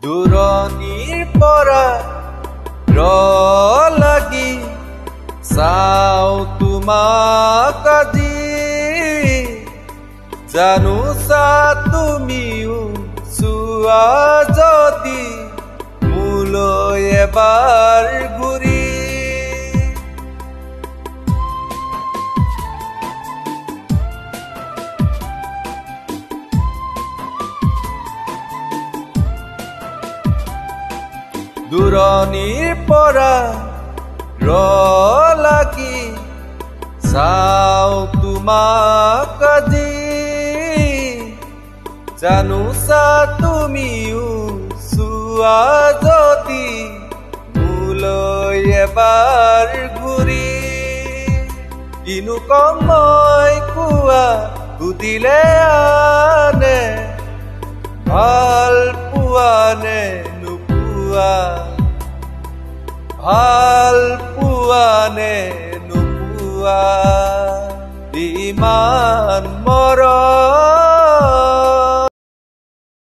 দূৰণিৰ পৰা লাগি চাওঁ তোমাক আজি জানোছা তুমিও চোৱা যদি মোলৈ এবাৰ ঘূৰি দূৰণিৰ পৰা লাগি চাওঁ তোমাক আজি জানোছা তুমিও চোৱা যদি মোলৈ এবাৰ ঘূৰি কিনো কম মই কোৱা সুধিলে আনে ভাল পোৱা নে ভাল পোৱা নে নোপোৱা ইমান মৰম